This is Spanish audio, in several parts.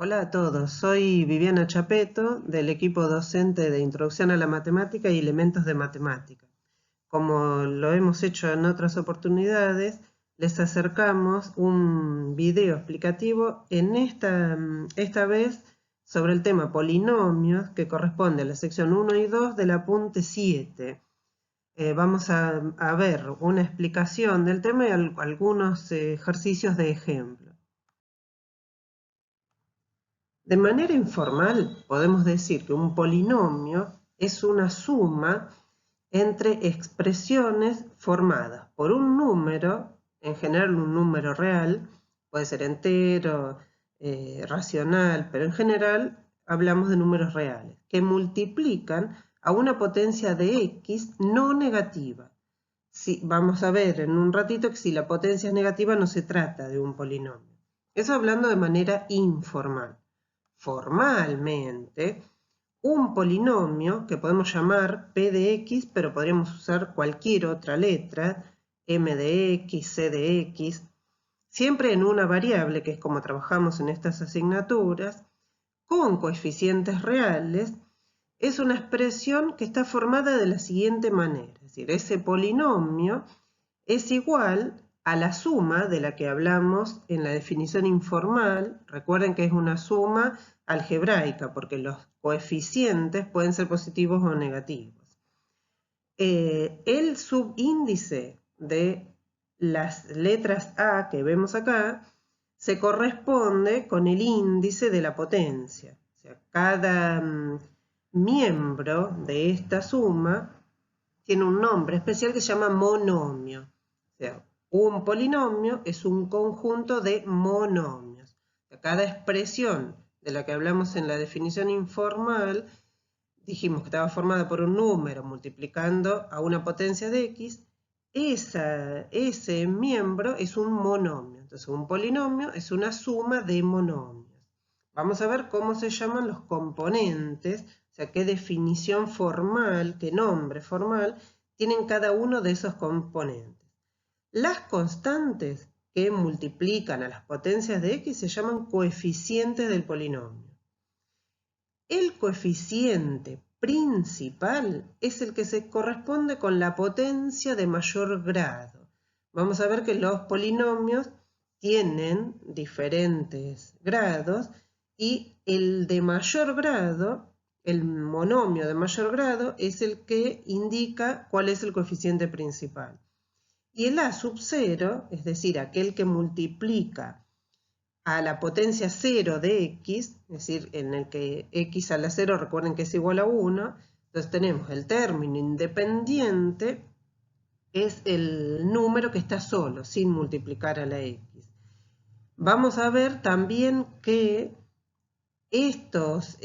Hola a todos, soy Viviana Chapeto del equipo docente de Introducción a la Matemática y Elementos de Matemática. Como lo hemos hecho en otras oportunidades, les acercamos un video explicativo esta vez sobre el tema polinomios que corresponde a la sección 1 y 2 del apunte 7. Vamos a ver una explicación del tema y algunos ejercicios de ejemplo. De manera informal, podemos decir que un polinomio es una suma entre expresiones formadas por un número, en general un número real, puede ser entero, racional, pero en general hablamos de números reales, que multiplican a una potencia de x no negativa. Vamos a ver en un ratito que si la potencia es negativa no se trata de un polinomio. Eso hablando de manera informal. Formalmente, un polinomio que podemos llamar P de X, pero podríamos usar cualquier otra letra, M de X, C de X, siempre en una variable, que es como trabajamos en estas asignaturas, con coeficientes reales, es una expresión que está formada de la siguiente manera. Es decir, ese polinomio es igual a la suma de la que hablamos en la definición informal. Recuerden que es una suma algebraica porque los coeficientes pueden ser positivos o negativos. El subíndice de las letras A que vemos acá se corresponde con el índice de la potencia. O sea, cada miembro de esta suma tiene un nombre especial que se llama monomio. O sea, un polinomio es un conjunto de monomios. Cada expresión de la que hablamos en la definición informal, dijimos que estaba formada por un número multiplicando a una potencia de x, ese miembro es un monomio. Entonces, un polinomio es una suma de monomios. Vamos a ver cómo se llaman los componentes, o sea, qué definición formal, qué nombre formal tienen cada uno de esos componentes. Las constantes que multiplican a las potencias de x se llaman coeficientes del polinomio. El coeficiente principal es el que se corresponde con la potencia de mayor grado. Vamos a ver que los polinomios tienen diferentes grados y el de mayor grado, el monomio de mayor grado, es el que indica cuál es el coeficiente principal. Y el a sub 0, es decir, aquel que multiplica a la potencia 0 de x, es decir, en el que x a la 0, recuerden que es igual a 1, entonces tenemos el término independiente, es el número que está solo, sin multiplicar a la x. Vamos a ver también que estos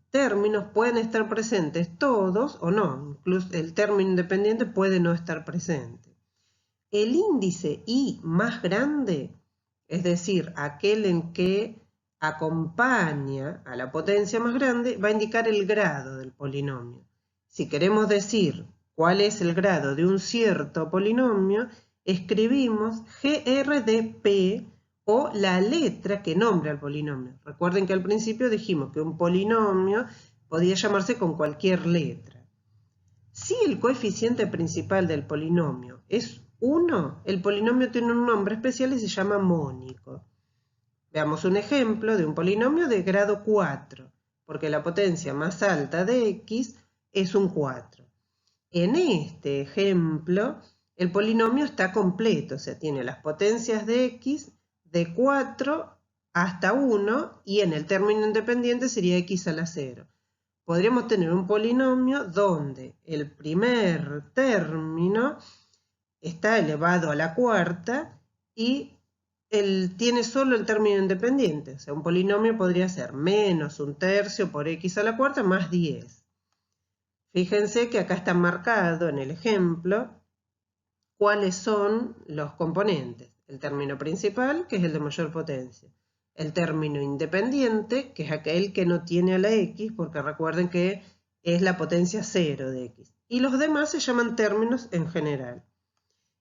términos pueden estar presentes todos o no, incluso el término independiente puede no estar presente. El índice i más grande, es decir, aquel en que acompaña a la potencia más grande, va a indicar el grado del polinomio. Si queremos decir cuál es el grado de un cierto polinomio, escribimos gr de p o la letra que nombra al polinomio. Recuerden que al principio dijimos que un polinomio podía llamarse con cualquier letra. Si el coeficiente principal del polinomio es 1, el polinomio tiene un nombre especial y se llama mónico. Veamos un ejemplo de un polinomio de grado 4, porque la potencia más alta de x es un 4. En este ejemplo, el polinomio está completo, o sea, tiene las potencias de x de 4 hasta 1 y en el término independiente sería x a la 0. Podríamos tener un polinomio donde el primer término está elevado a la cuarta y tiene solo el término independiente. O sea, un polinomio podría ser menos un tercio por x a la cuarta más 10. Fíjense que acá está marcado en el ejemplo cuáles son los componentes. El término principal, que es el de mayor potencia. El término independiente, que es aquel que no tiene a la x, porque recuerden que es la potencia 0 de x. Y los demás se llaman términos en general.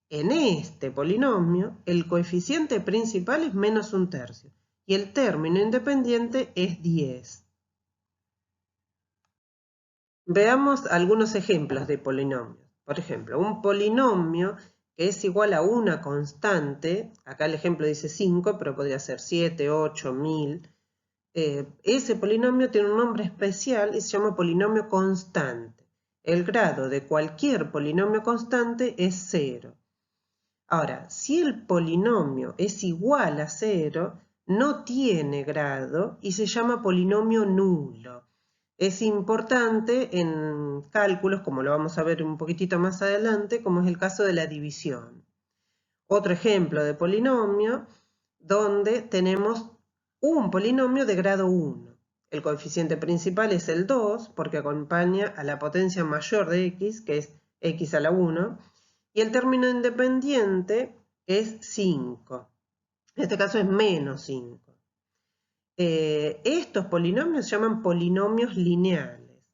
En este polinomio, el coeficiente principal es menos un tercio. y el término independiente es 10. Veamos algunos ejemplos de polinomios. Por ejemplo, un polinomio que es igual a una constante, acá el ejemplo dice 5, pero podría ser 7, 8, 1000. Ese polinomio tiene un nombre especial y se llama polinomio constante. El grado de cualquier polinomio constante es 0. Ahora, si el polinomio es igual a 0, no tiene grado y se llama polinomio nulo. Es importante en cálculos, como lo vamos a ver un poquitito más adelante, como es el caso de la división. Otro ejemplo de polinomio donde tenemos un polinomio de grado 1. El coeficiente principal es el 2 porque acompaña a la potencia mayor de x, que es x a la 1, y el término independiente es 5. En este caso es menos 5. Estos polinomios se llaman polinomios lineales.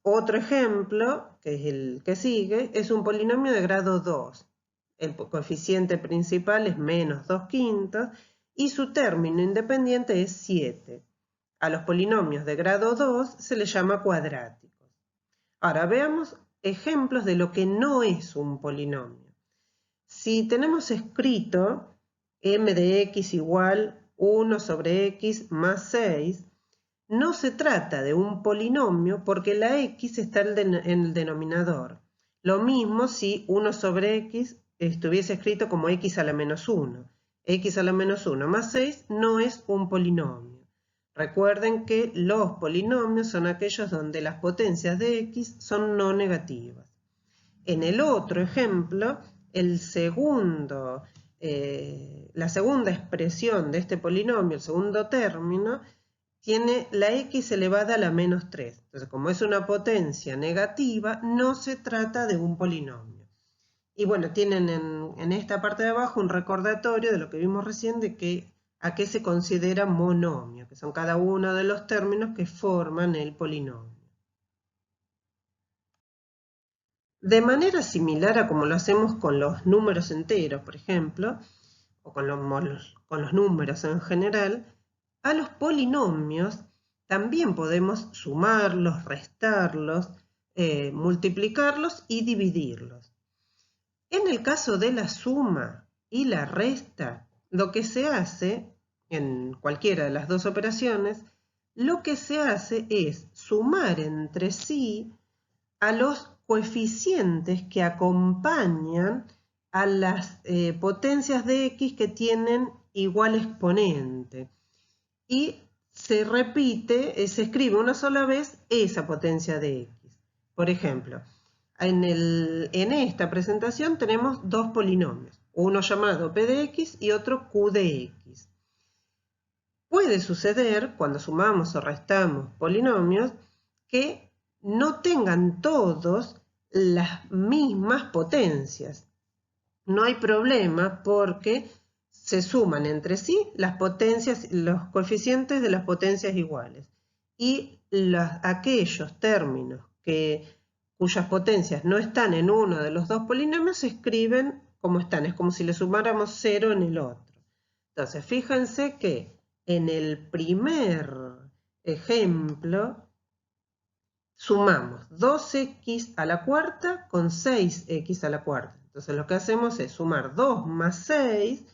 Otro ejemplo, que es el que sigue, es un polinomio de grado 2. El coeficiente principal es menos 2/5 y su término independiente es 7. A los polinomios de grado 2 se les llama cuadráticos. Ahora veamos ejemplos de lo que no es un polinomio. Si tenemos escrito m de x igual 1 sobre x más 6, no se trata de un polinomio porque la x está en el denominador. Lo mismo si 1 sobre x estuviese escrito como x a la menos 1. X a la menos 1 más 6 no es un polinomio. Recuerden que los polinomios son aquellos donde las potencias de x son no negativas. En el otro ejemplo, la segunda expresión de este polinomio, el segundo término, tiene la x elevada a la menos 3. Entonces, como es una potencia negativa, no se trata de un polinomio. Y bueno, tienen en esta parte de abajo un recordatorio de lo que vimos recién de a qué se considera monomio, que son cada uno de los términos que forman el polinomio. De manera similar a como lo hacemos con los números enteros, por ejemplo, o con los números en general, a los polinomios también podemos sumarlos, restarlos, multiplicarlos y dividirlos. En el caso de la suma y la resta, lo que se hace en cualquiera de las dos operaciones, lo que se hace es sumar entre sí a los coeficientes que acompañan a las potencias de x que tienen igual exponente. Y se repite, se escribe una sola vez esa potencia de x. Por ejemplo, en esta presentación tenemos dos polinomios, uno llamado p de x y otro q de x. Puede suceder, cuando sumamos o restamos polinomios, que no tengan todos las mismas potencias. No hay problema porque se suman entre sí las potencias, los coeficientes de las potencias iguales. Y aquellos términos cuyas potencias no están en uno de los dos polinomios se escriben como están. Es como si le sumáramos 0 en el otro. Entonces, fíjense que en el primer ejemplo sumamos 2x a la cuarta con 6x a la cuarta. Entonces lo que hacemos es sumar 2 más 6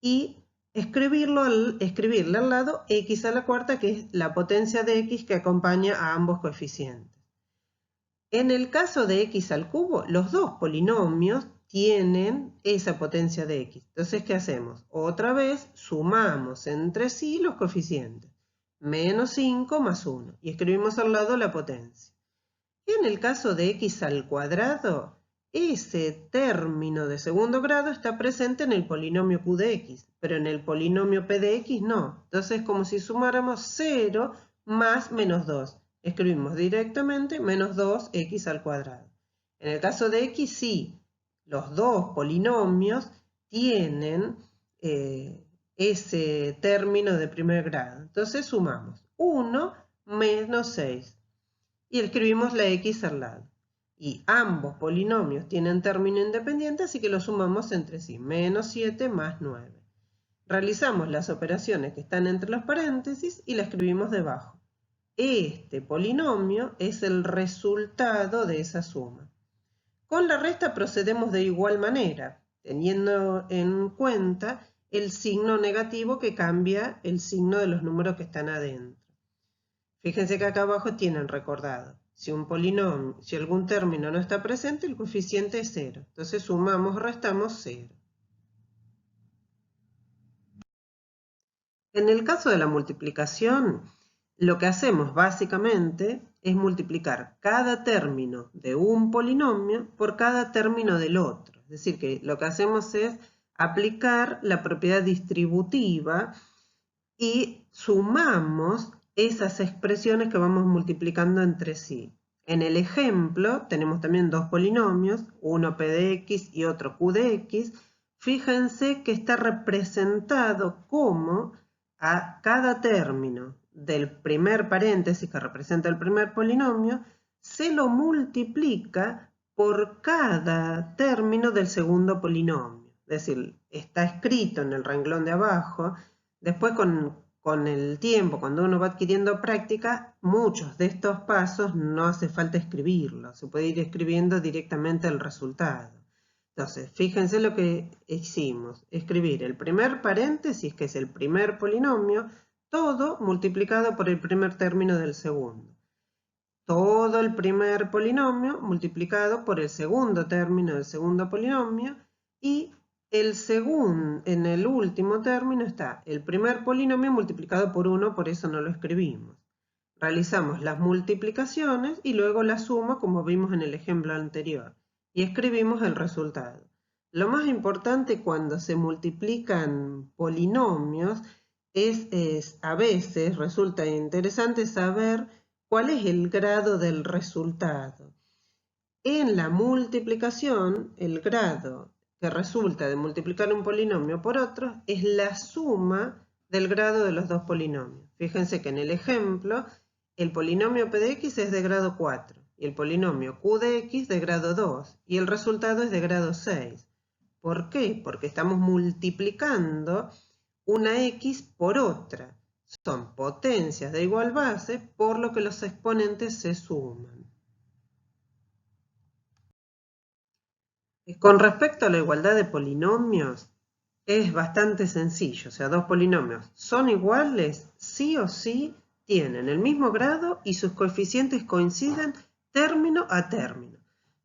y escribirle al lado x a la cuarta, que es la potencia de x que acompaña a ambos coeficientes. En el caso de x al cubo, los dos polinomios tienen esa potencia de x. Entonces, ¿qué hacemos? Otra vez sumamos entre sí los coeficientes. Menos 5 más 1. Y escribimos al lado la potencia. En el caso de x al cuadrado, ese término de segundo grado está presente en el polinomio q de x, pero en el polinomio p de x no. Entonces es como si sumáramos 0 más menos 2. Escribimos directamente menos 2x al cuadrado. En el caso de x sí, los dos polinomios tienen ese término de primer grado. Entonces sumamos 1 menos 6 y escribimos la x al lado. Y ambos polinomios tienen término independiente, así que los sumamos entre sí. Menos 7 más 9. Realizamos las operaciones que están entre los paréntesis y la escribimos debajo. Este polinomio es el resultado de esa suma. Con la resta procedemos de igual manera, teniendo en cuenta el signo negativo que cambia el signo de los números que están adentro. Fíjense que acá abajo tienen recordado, si algún término no está presente, el coeficiente es 0. Entonces sumamos o restamos 0. En el caso de la multiplicación, lo que hacemos básicamente es multiplicar cada término de un polinomio por cada término del otro. Es decir, que lo que hacemos es aplicar la propiedad distributiva y sumamos esas expresiones que vamos multiplicando entre sí. En el ejemplo tenemos también dos polinomios, uno p de x y otro q de x. Fíjense que está representado como a cada término del primer paréntesis que representa el primer polinomio, se lo multiplica por cada término del segundo polinomio. Es decir, está escrito en el renglón de abajo. Después con el tiempo, cuando uno va adquiriendo práctica, muchos de estos pasos no hace falta escribirlos. Se puede ir escribiendo directamente el resultado. Entonces, fíjense lo que hicimos. Escribir el primer paréntesis, que es el primer polinomio, todo multiplicado por el primer término del segundo. Todo el primer polinomio multiplicado por el segundo término del segundo polinomio y en el último término está el primer polinomio multiplicado por 1, por eso no lo escribimos. Realizamos las multiplicaciones y luego la suma, como vimos en el ejemplo anterior, y escribimos el resultado. Lo más importante cuando se multiplican polinomios es a veces resulta interesante saber cuál es el grado del resultado. En la multiplicación, el grado que resulta de multiplicar un polinomio por otro es la suma del grado de los dos polinomios. Fíjense que en el ejemplo, el polinomio p de x es de grado 4 y el polinomio q de x de grado 2 y el resultado es de grado 6. ¿Por qué? Porque estamos multiplicando una x por otra. Son potencias de igual base, por lo que los exponentes se suman. Con respecto a la igualdad de polinomios, es bastante sencillo. O sea, dos polinomios son iguales, sí o sí tienen el mismo grado y sus coeficientes coinciden término a término.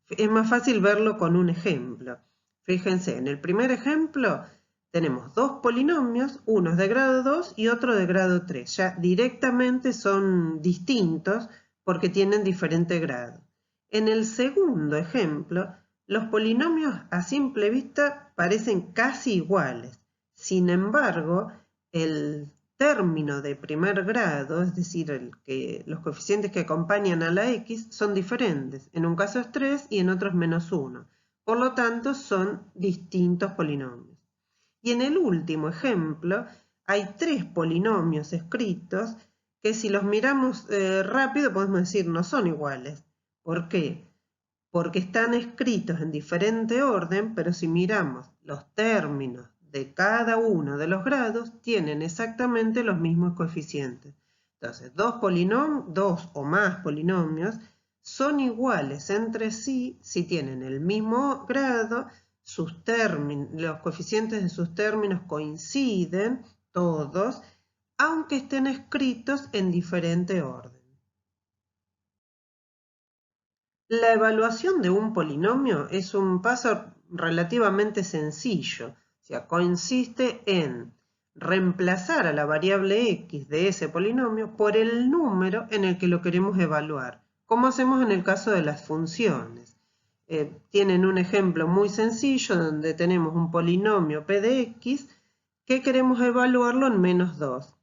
Es más fácil verlo con un ejemplo. Fíjense, en el primer ejemplo tenemos dos polinomios, uno es de grado 2 y otro de grado 3. Ya directamente son distintos porque tienen diferente grado. En el segundo ejemplo, los polinomios a simple vista parecen casi iguales. Sin embargo, el término de primer grado, es decir, los coeficientes que acompañan a la x, son diferentes. En un caso es 3 y en otro es -1. Por lo tanto, son distintos polinomios. Y en el último ejemplo, hay tres polinomios escritos que si los miramos rápido podemos decir no son iguales. ¿Por qué? Porque están escritos en diferente orden, pero si miramos los términos de cada uno de los grados, tienen exactamente los mismos coeficientes. Entonces, dos o más polinomios son iguales entre sí si tienen el mismo grado, los coeficientes de sus términos coinciden todos, aunque estén escritos en diferente orden. La evaluación de un polinomio es un paso relativamente sencillo, o sea, consiste en reemplazar a la variable x de ese polinomio por el número en el que lo queremos evaluar, como hacemos en el caso de las funciones. Tienen un ejemplo muy sencillo donde tenemos un polinomio p de x que queremos evaluarlo en -2.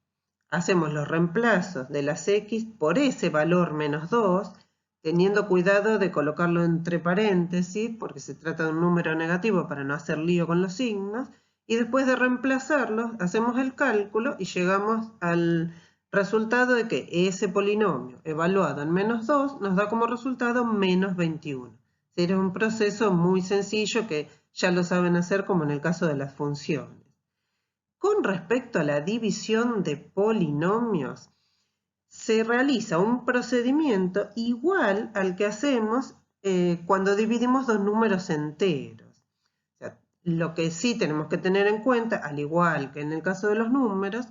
Hacemos los reemplazos de las x por ese valor -2, teniendo cuidado de colocarlo entre paréntesis, porque se trata de un número negativo para no hacer lío con los signos, y después de reemplazarlos, hacemos el cálculo y llegamos al resultado de que ese polinomio evaluado en -2 nos da como resultado -21. Es un proceso muy sencillo que ya lo saben hacer como en el caso de las funciones. Con respecto a la división de polinomios, se realiza un procedimiento igual al que hacemos cuando dividimos dos números enteros. O sea, lo que sí tenemos que tener en cuenta, al igual que en el caso de los números,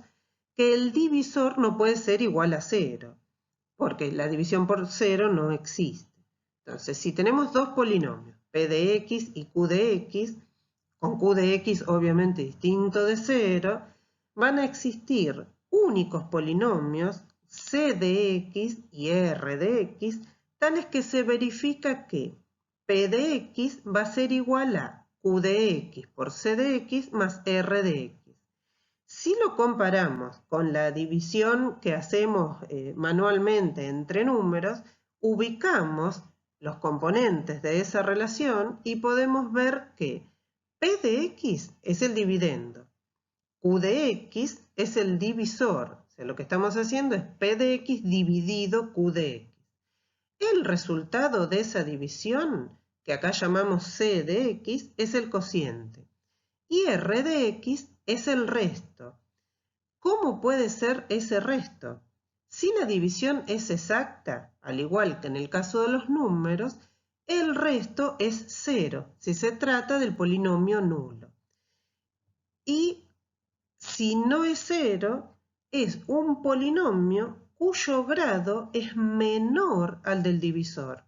que el divisor no puede ser igual a 0, porque la división por 0 no existe. Entonces, si tenemos dos polinomios, p de x y q de x, con q de x obviamente distinto de 0, van a existir únicos polinomios c de x y r de x, tales que se verifica que p de x va a ser igual a q de x por c de x más r de x. Si lo comparamos con la división que hacemos manualmente entre números, ubicamos los componentes de esa relación y podemos ver que p de x es el dividendo, q de x es el divisor. O sea, lo que estamos haciendo es p de x dividido q de x. El resultado de esa división, que acá llamamos c de x, es el cociente. Y r de x es el resto. ¿Cómo puede ser ese resto? Si la división es exacta, al igual que en el caso de los números, el resto es 0, si se trata del polinomio nulo. Y si no es 0, es un polinomio cuyo grado es menor al del divisor.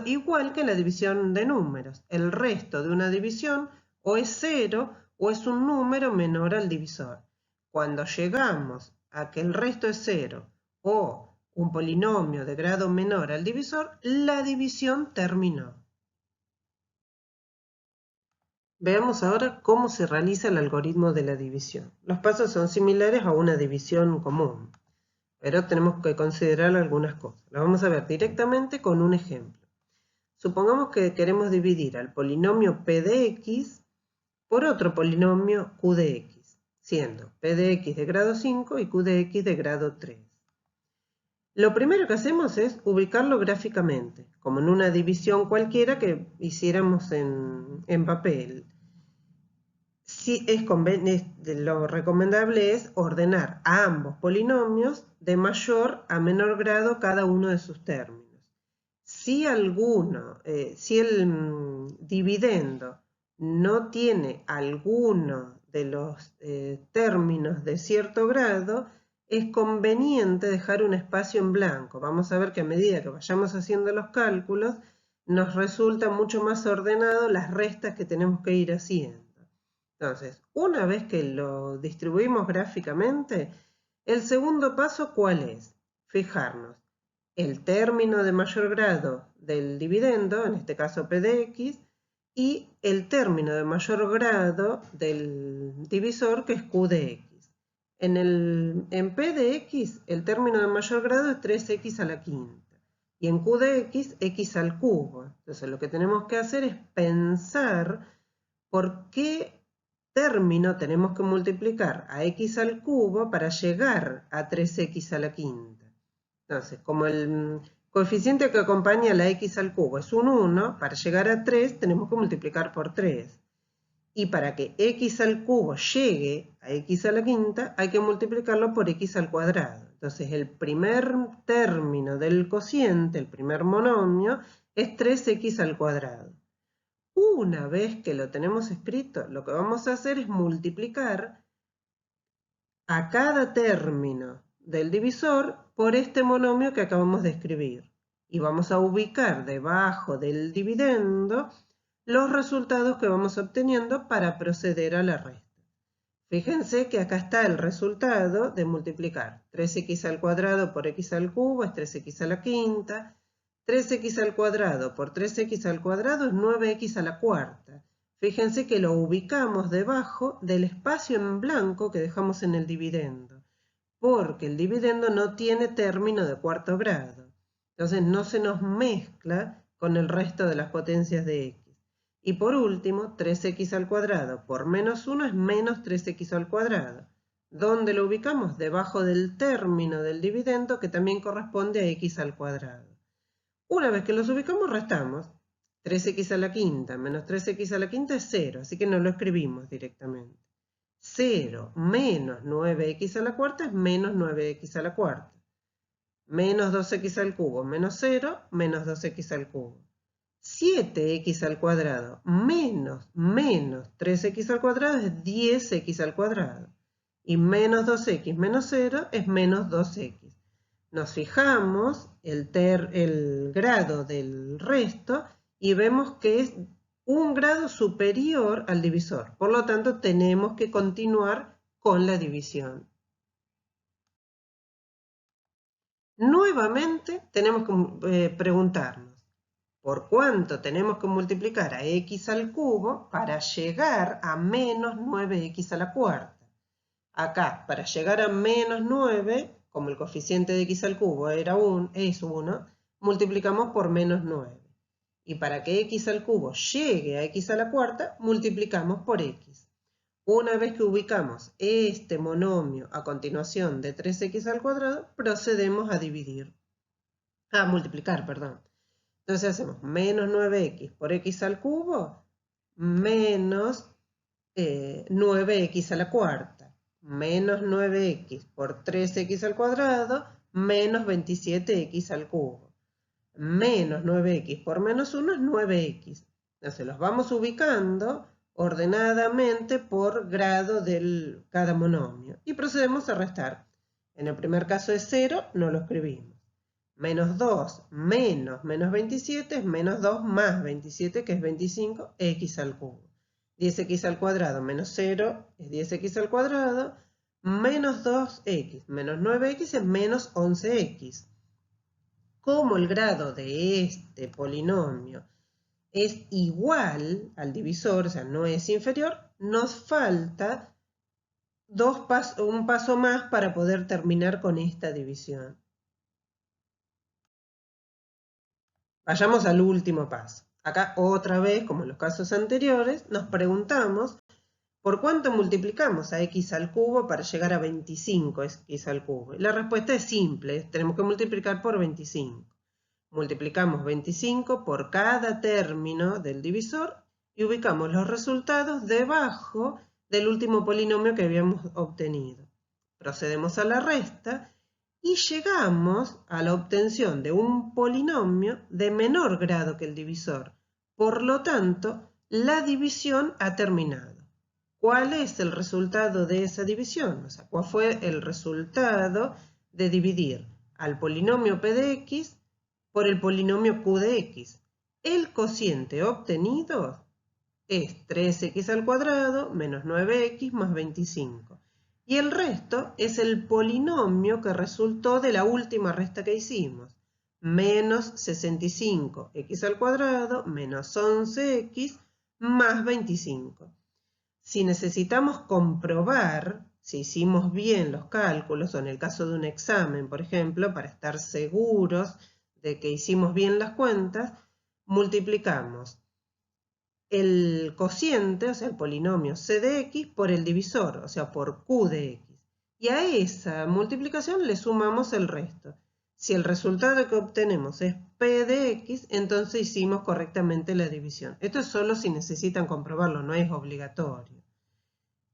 Igual que en la división de números. El resto de una división o es 0 o es un número menor al divisor. Cuando llegamos a que el resto es 0 o un polinomio de grado menor al divisor, la división terminó. Veamos ahora cómo se realiza el algoritmo de la división. Los pasos son similares a una división común, pero tenemos que considerar algunas cosas. Las vamos a ver directamente con un ejemplo. Supongamos que queremos dividir al polinomio p de x por otro polinomio q de x, siendo p de x de grado 5 y q de x de grado 3. Lo primero que hacemos es ubicarlo gráficamente, como en una división cualquiera que hiciéramos en papel. Lo recomendable es ordenar a ambos polinomios de mayor a menor grado cada uno de sus términos. Si el dividendo no tiene alguno de los términos de cierto grado, es conveniente dejar un espacio en blanco. Vamos a ver que a medida que vayamos haciendo los cálculos, nos resulta mucho más ordenado las restas que tenemos que ir haciendo. Entonces, una vez que lo distribuimos gráficamente, el segundo paso, ¿cuál es? Fijarnos el término de mayor grado del dividendo, en este caso p de x, y el término de mayor grado del divisor, que es q de x. En p de x, el término de mayor grado es 3x a la quinta, y en q de x, x al cubo. Entonces lo que tenemos que hacer es pensar por qué término tenemos que multiplicar a x al cubo para llegar a 3x a la quinta. Entonces, como el coeficiente que acompaña a la x al cubo es un 1, para llegar a 3 tenemos que multiplicar por 3. Y para que x al cubo llegue a x a la quinta, hay que multiplicarlo por x al cuadrado. Entonces, el primer término del cociente, el primer monomio, es 3x al cuadrado. Una vez que lo tenemos escrito, lo que vamos a hacer es multiplicar a cada término del divisor por este monomio que acabamos de escribir. Y vamos a ubicar debajo del dividendo los resultados que vamos obteniendo para proceder a la resta. Fíjense que acá está el resultado de multiplicar 3x al cuadrado por x al cubo es 3x a la quinta, 3x al cuadrado por 3x al cuadrado es 9x a la cuarta. Fíjense que lo ubicamos debajo del espacio en blanco que dejamos en el dividendo, porque el dividendo no tiene término de cuarto grado. Entonces no se nos mezcla con el resto de las potencias de x. Y por último, 3x al cuadrado por menos 1 es menos 3x al cuadrado. ¿Dónde lo ubicamos? Debajo del término del dividendo que también corresponde a x al cuadrado. Una vez que los ubicamos, restamos. 3x a la quinta menos 3x a la quinta es 0, así que no lo escribimos directamente. 0 menos 9x a la cuarta es menos 9x a la cuarta. Menos 2x al cubo menos 0, menos 2x al cubo. 7x al cuadrado menos 3x al cuadrado es 10x al cuadrado. Y menos 2x menos 0 es menos 2x. Nos fijamos el grado del resto y vemos que es un grado superior al divisor. Por lo tanto, tenemos que continuar con la división. Nuevamente, tenemos que preguntarnos, ¿por cuánto tenemos que multiplicar a x al cubo para llegar a menos 9x a la cuarta? Acá, para llegar a menos 9, como el coeficiente de x al cubo es 1, multiplicamos por menos 9. Y para que x al cubo llegue a x a la cuarta, multiplicamos por x. Una vez que ubicamos este monomio a continuación de 3x al cuadrado, procedemos a multiplicar, perdón. Entonces hacemos menos 9x por x al cubo menos 9x a la cuarta. Menos 9x por 3x al cuadrado menos 27x al cubo. Menos 9x por menos 1 es 9x. Entonces los vamos ubicando ordenadamente por grado de cada monomio. Y procedemos a restar. En el primer caso es 0, no lo escribimos. Menos 2 menos 27 es menos 2 más 27, que es 25, x al cubo. 10x al cuadrado menos 0 es 10x al cuadrado. Menos 2x menos 9x es menos 11x. Como el grado de este polinomio es igual al divisor, o sea, no es inferior, nos falta un paso más para poder terminar con esta división. Vayamos al último paso. Acá otra vez, como en los casos anteriores, nos preguntamos ¿por cuánto multiplicamos a x al cubo para llegar a 25x al cubo? Y la respuesta es simple, tenemos que multiplicar por 25. Multiplicamos 25 por cada término del divisor y ubicamos los resultados debajo del último polinomio que habíamos obtenido. Procedemos a la resta y llegamos a la obtención de un polinomio de menor grado que el divisor. Por lo tanto, la división ha terminado. ¿Cuál es el resultado de esa división? O sea, ¿cuál fue el resultado de dividir al polinomio p de x por el polinomio q de x? El cociente obtenido es 3x al cuadrado menos 9x más 25. Y el resto es el polinomio que resultó de la última resta que hicimos. Menos 65x al cuadrado menos 11x más 25. Si necesitamos comprobar si hicimos bien los cálculos, o en el caso de un examen, por ejemplo, para estar seguros de que hicimos bien las cuentas, multiplicamos el cociente, o sea, el polinomio c de x, por el divisor, o sea, por q de x. Y a esa multiplicación le sumamos el resto. Si el resultado que obtenemos es p de x, entonces hicimos correctamente la división. Esto es solo si necesitan comprobarlo, no es obligatorio.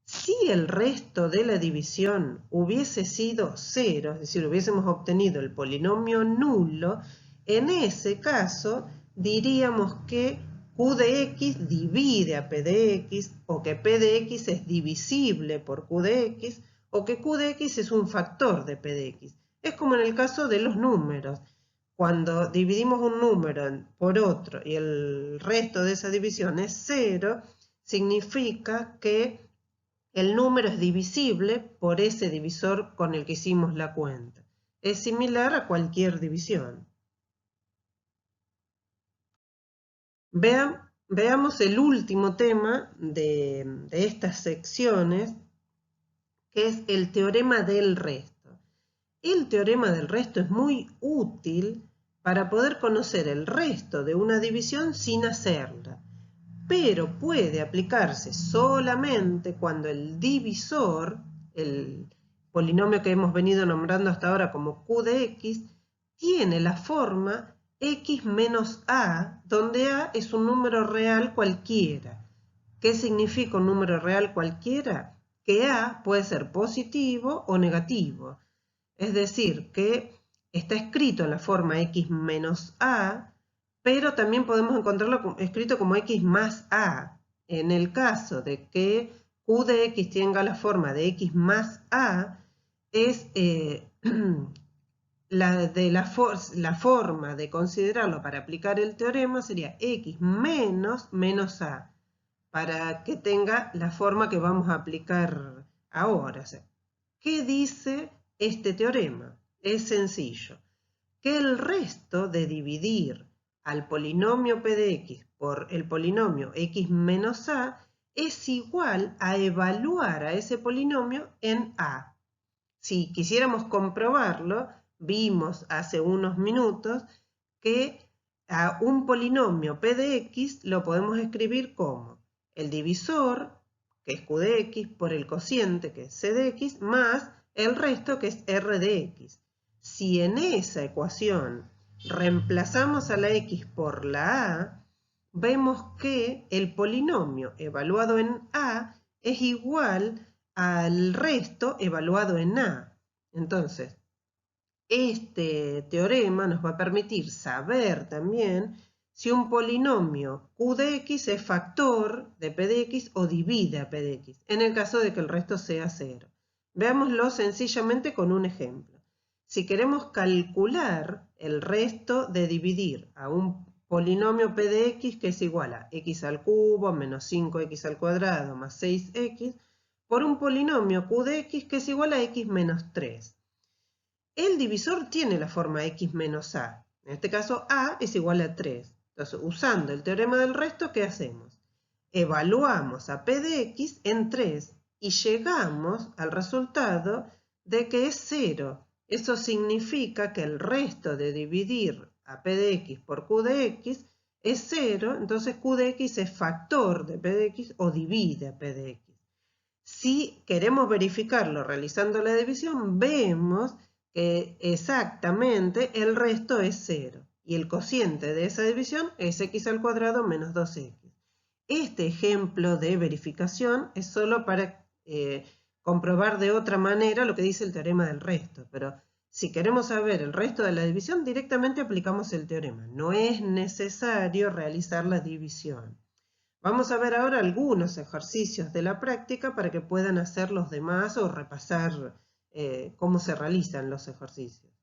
Si el resto de la división hubiese sido 0, es decir, hubiésemos obtenido el polinomio nulo, en ese caso diríamos que q de x divide a p de x, o que p de x es divisible por q de x, o que q de x es un factor de p de x. Es como en el caso de los números. Cuando dividimos un número por otro y el resto de esa división es 0, significa que el número es divisible por ese divisor con el que hicimos la cuenta. Es similar a cualquier división. Veamos el último tema de estas secciones, que es el teorema del resto. El teorema del resto es muy útil para poder conocer el resto de una división sin hacerla, pero puede aplicarse solamente cuando el divisor, el polinomio que hemos venido nombrando hasta ahora como q de x, tiene la forma x menos a, donde a es un número real cualquiera. ¿Qué significa un número real cualquiera? que A puede ser positivo o negativo. Es decir, que está escrito en la forma x menos A, pero también podemos encontrarlo escrito como x más A. En el caso de que q de x tenga la forma de x más A, es la forma de considerarlo para aplicar el teorema sería x menos A, para que tenga la forma que vamos a aplicar ahora. O sea, ¿qué dice este teorema? Es sencillo, que el resto de dividir al polinomio p de x por el polinomio x menos A es igual a evaluar a ese polinomio en A. Si quisiéramos comprobarlo, vimos hace unos minutos que a un polinomio p de x lo podemos escribir como el divisor, que es q de x, por el cociente, que es c de x, más el resto, que es r de x. Si en esa ecuación reemplazamos a la x por la a, vemos que el polinomio evaluado en a es igual al resto evaluado en a. Entonces, este teorema nos va a permitir saber también si un polinomio q de x es factor de p de x o divide a p de x, en el caso de que el resto sea 0. Veámoslo sencillamente con un ejemplo. Si queremos calcular el resto de dividir a un polinomio p de x que es igual a x al cubo menos 5x al cuadrado más 6x, por un polinomio q de x que es igual a x menos 3. El divisor tiene la forma x menos a. En este caso, a es igual a 3. Entonces, usando el teorema del resto, ¿qué hacemos? Evaluamos a p de x en 3 y llegamos al resultado de que es 0. Eso significa que el resto de dividir a p de x por q de x es 0. Entonces, q de x es factor de p de x o divide a p de x. Si queremos verificarlo realizando la división, vemos que exactamente el resto es 0 y el cociente de esa división es x al cuadrado menos 2x. Este ejemplo de verificación es solo para comprobar de otra manera lo que dice el teorema del resto, pero si queremos saber el resto de la división, directamente aplicamos el teorema. No es necesario realizar la división. Vamos a ver ahora algunos ejercicios de la práctica para que puedan hacer los demás o repasar cómo se realizan los ejercicios.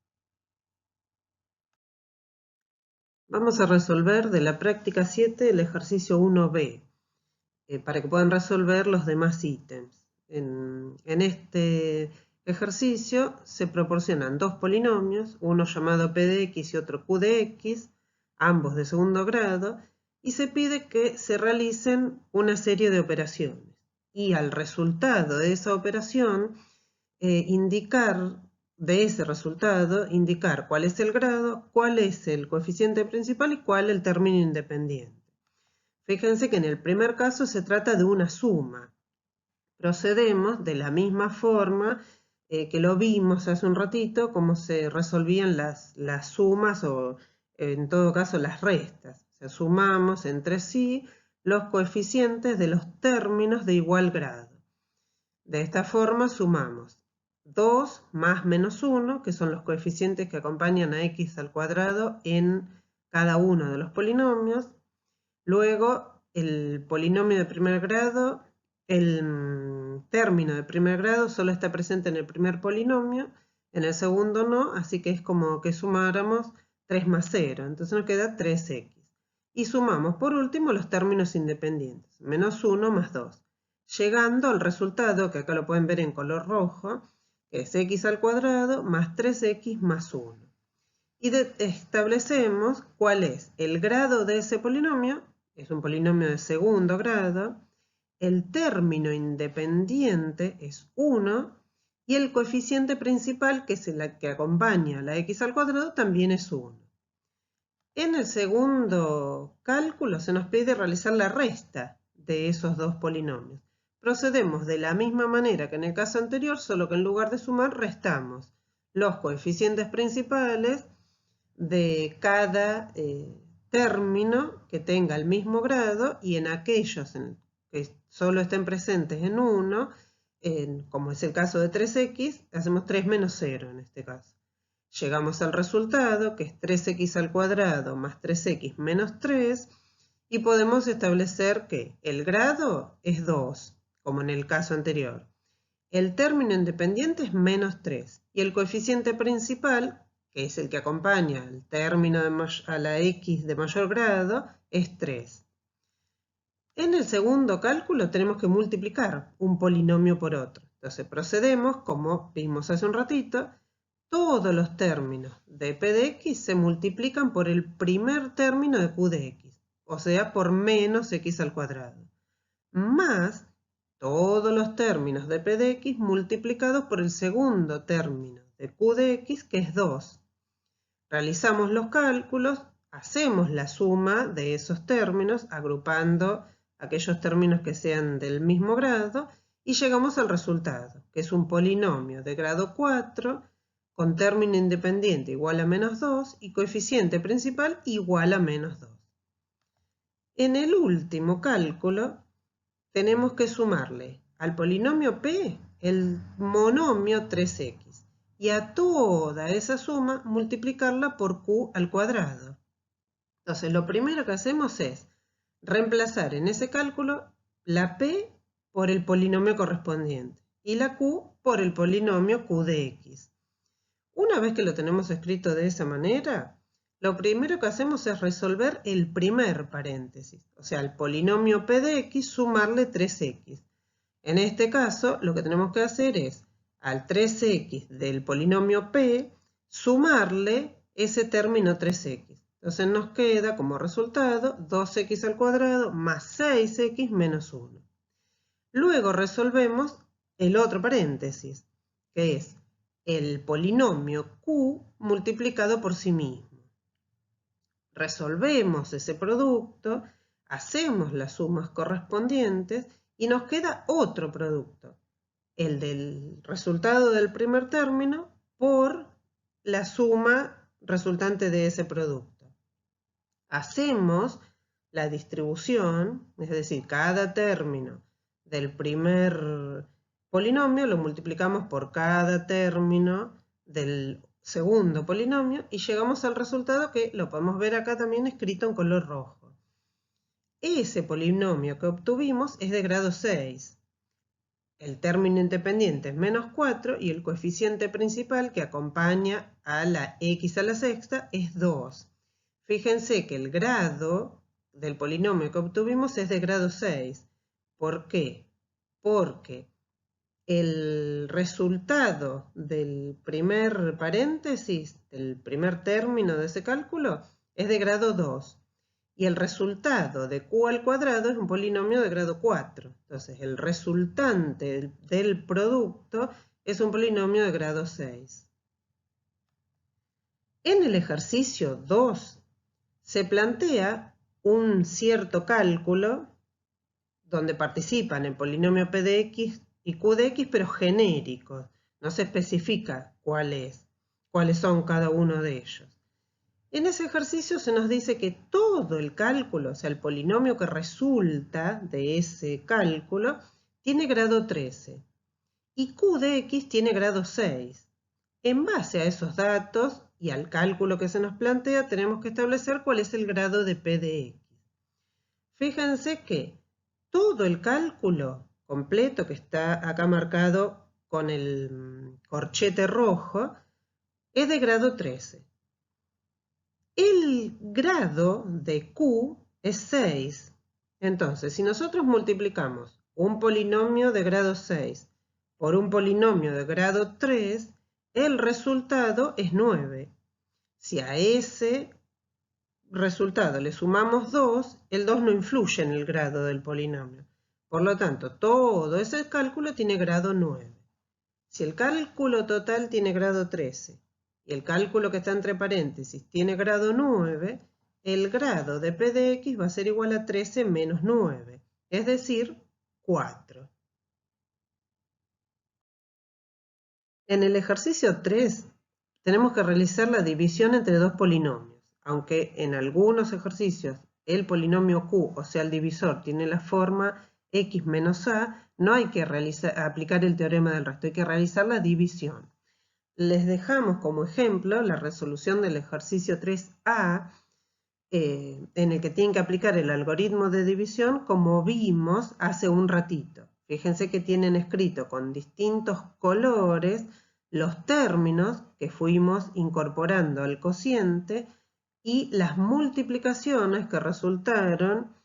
Vamos a resolver de la práctica 7 el ejercicio 1b, para que puedan resolver los demás ítems. En este ejercicio se proporcionan dos polinomios, uno llamado p de x y otro q de x, ambos de segundo grado, y se pide que se realicen una serie de operaciones. Y al resultado de esa operación, indicar cuál es el grado, cuál es el coeficiente principal y cuál el término independiente. Fíjense que en el primer caso se trata de una suma. Procedemos de la misma forma que lo vimos hace un ratito, cómo se resolvían las sumas o en todo caso las restas. O sea, sumamos entre sí los coeficientes de los términos de igual grado. De esta forma sumamos 2 más menos 1, que son los coeficientes que acompañan a x al cuadrado en cada uno de los polinomios. Luego el polinomio de primer grado, el término de primer grado solo está presente en el primer polinomio, en el segundo no, así que es como que sumáramos 3 más 0, entonces nos queda 3x. Y sumamos por último los términos independientes, menos 1 más 2, llegando al resultado, que acá lo pueden ver en color rojo, que es x al cuadrado más 3x más 1. Y establecemos cuál es el grado de ese polinomio, es un polinomio de segundo grado, el término independiente es 1 y el coeficiente principal, que es el que acompaña a la x al cuadrado, también es 1. En el segundo cálculo se nos pide realizar la resta de esos dos polinomios. Procedemos de la misma manera que en el caso anterior, solo que en lugar de sumar, restamos los coeficientes principales de cada término que tenga el mismo grado y en aquellos que solo estén presentes en 1, como es el caso de 3x, hacemos 3 menos 0 en este caso. Llegamos al resultado, que es 3x al cuadrado más 3x menos 3, y podemos establecer que el grado es 2, como en el caso anterior. El término independiente es menos 3, y el coeficiente principal, que es el que acompaña al término a la x de mayor grado, es 3. En el segundo cálculo tenemos que multiplicar un polinomio por otro. Entonces procedemos, como vimos hace un ratito, todos los términos de p de x se multiplican por el primer término de q de x, o sea, por menos x al cuadrado, más todos los términos de p de x multiplicados por el segundo término de q de x, que es 2. Realizamos los cálculos, hacemos la suma de esos términos, agrupando aquellos términos que sean del mismo grado, y llegamos al resultado, que es un polinomio de grado 4, con término independiente igual a menos 2 y coeficiente principal igual a menos 2. En el último cálculo tenemos que sumarle al polinomio p el monomio 3x y a toda esa suma multiplicarla por q al cuadrado. Entonces lo primero que hacemos es reemplazar en ese cálculo la p por el polinomio correspondiente y la q por el polinomio q de x. Una vez que lo tenemos escrito de esa manera, lo primero que hacemos es resolver el primer paréntesis, o sea, al polinomio p de x sumarle 3x. En este caso, lo que tenemos que hacer es al 3x del polinomio p sumarle ese término 3x. Entonces nos queda como resultado 2x al cuadrado más 6x menos 1. Luego resolvemos el otro paréntesis, que es el polinomio q multiplicado por sí mismo. Resolvemos ese producto, hacemos las sumas correspondientes y nos queda otro producto, el del resultado del primer término por la suma resultante de ese producto. Hacemos la distribución, es decir, cada término del primer polinomio lo multiplicamos por cada término del segundo polinomio y llegamos al resultado que lo podemos ver acá también escrito en color rojo. Ese polinomio que obtuvimos es de grado 6. El término independiente es menos 4 y el coeficiente principal que acompaña a la x a la sexta es 2. Fíjense que el grado del polinomio que obtuvimos es de grado 6. ¿Por qué? Porque el resultado del primer paréntesis, del primer término de ese cálculo, es de grado 2. Y el resultado de q al cuadrado es un polinomio de grado 4. Entonces, el resultante del producto es un polinomio de grado 6. En el ejercicio 2 se plantea un cierto cálculo donde participan el polinomio p de x y q de x, pero genéricos. No se especifica cuáles son cada uno de ellos. En ese ejercicio se nos dice que todo el cálculo, o sea, el polinomio que resulta de ese cálculo, tiene grado 13 y q de x tiene grado 6. En base a esos datos y al cálculo que se nos plantea, tenemos que establecer cuál es el grado de p de x. Fíjense que todo el cálculo completo, que está acá marcado con el corchete rojo, es de grado 13. El grado de q es 6. Entonces, si nosotros multiplicamos un polinomio de grado 6 por un polinomio de grado 3, el resultado es 9. Si a ese resultado le sumamos 2, el 2 no influye en el grado del polinomio. Por lo tanto, todo ese cálculo tiene grado 9. Si el cálculo total tiene grado 13 y el cálculo que está entre paréntesis tiene grado 9, el grado de p de x va a ser igual a 13 menos 9, es decir, 4. En el ejercicio 3 tenemos que realizar la división entre dos polinomios. Aunque en algunos ejercicios el polinomio q, o sea el divisor, tiene la forma x menos a, no hay que aplicar el teorema del resto, hay que realizar la división. Les dejamos como ejemplo la resolución del ejercicio 3A, en el que tienen que aplicar el algoritmo de división como vimos hace un ratito. Fíjense que tienen escrito con distintos colores los términos que fuimos incorporando al cociente y las multiplicaciones que resultaron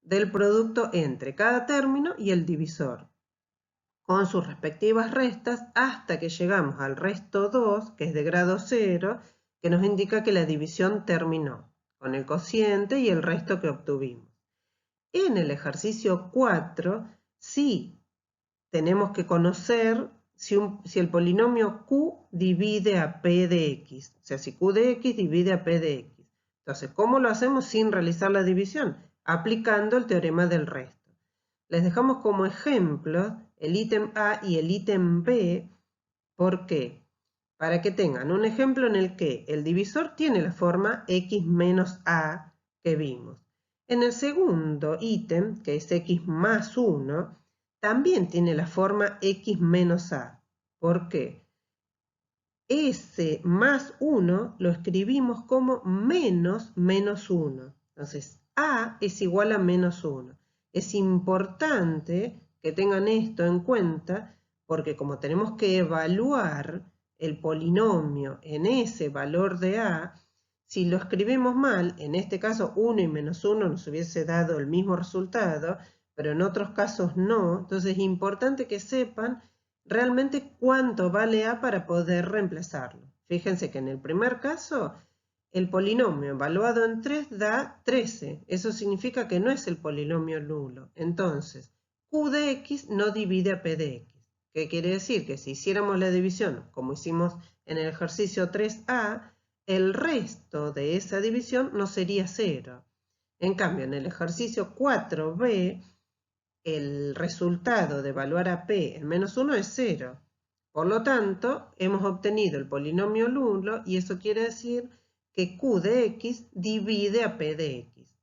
del producto entre cada término y el divisor, con sus respectivas restas, hasta que llegamos al resto 2, que es de grado 0, que nos indica que la división terminó, con el cociente y el resto que obtuvimos. En el ejercicio 4, sí tenemos que conocer si el polinomio Q divide a P de X, o sea, si Q de X divide a P de X. Entonces, ¿cómo lo hacemos sin realizar la división? Aplicando el teorema del resto. Les dejamos como ejemplo el ítem A y el ítem B. ¿Por qué? Para que tengan un ejemplo en el que el divisor tiene la forma X menos A que vimos. En el segundo ítem, que es X más 1, también tiene la forma X menos A. ¿Por qué? S más 1 lo escribimos como menos 1. Entonces, A es igual a menos 1. Es importante que tengan esto en cuenta porque como tenemos que evaluar el polinomio en ese valor de A, si lo escribimos mal, en este caso 1 y menos 1 nos hubiese dado el mismo resultado, pero en otros casos no. Entonces es importante que sepan realmente cuánto vale A para poder reemplazarlo. Fíjense que en el primer caso, el polinomio evaluado en 3 da 13. Eso significa que no es el polinomio nulo. Entonces, Q de X no divide a P de X. ¿Qué quiere decir? Que si hiciéramos la división como hicimos en el ejercicio 3A, el resto de esa división no sería 0. En cambio, en el ejercicio 4B, el resultado de evaluar a P en menos 1 es 0. Por lo tanto, hemos obtenido el polinomio nulo y eso quiere decir que Q de X divide a P de X.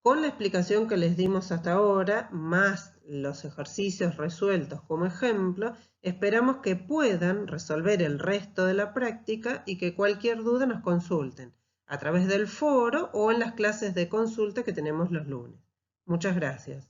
Con la explicación que les dimos hasta ahora, más los ejercicios resueltos como ejemplo, esperamos que puedan resolver el resto de la práctica y que cualquier duda nos consulten a través del foro o en las clases de consulta que tenemos los lunes. Muchas gracias.